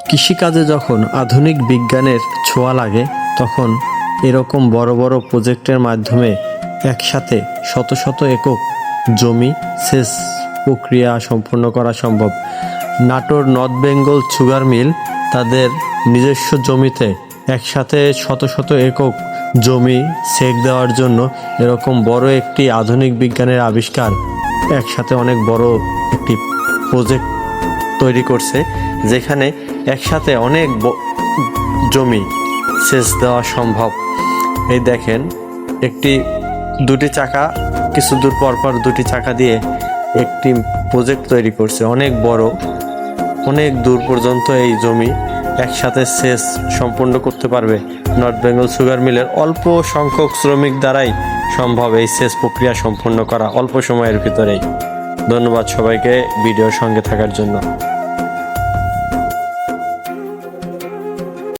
কৃষিকাজে যখন আধুনিক বিজ্ঞানের ছোঁয়া লাগে তখন এরকম বড় বড় প্রজেক্টের মাধ্যমে একসাথে শত শত একক জমি সেচ প্রক্রিয়া সম্পন্ন করা সম্ভব। Natore North Bengal Sugar Mill তাদের নিজস্ব জমিতে একসাথে শত শত একক জমি সেচ দেওয়ার জন্য এরকম বড় একটি আধুনিক বিজ্ঞানের আবিষ্কার একসাথে অনেক বড় একটি প্রজেক্ট তৈরি করছে, যেখানে একসাথে অনেক জমি সেচ দেওয়া সম্ভব। এই দেখেন দুটি চাকা কিছু দূর পর পর দুটি চাকা দিয়ে একটি প্রজেক্ট তৈরি করছে, অনেক বড়, অনেক দূর পর্যন্ত এই জমি একসাথে সেচ সম্পন্ন করতে পারবে নর্থ বেঙ্গল সুগার মিলের অল্প সংখ্যক শ্রমিক দ্বারাই সম্ভব এই সেচ প্রক্রিয়া সম্পন্ন করা অল্প সময়ের ভিতরেই। ধন্যবাদ সবাইকে ভিডিওর সঙ্গে থাকার জন্য।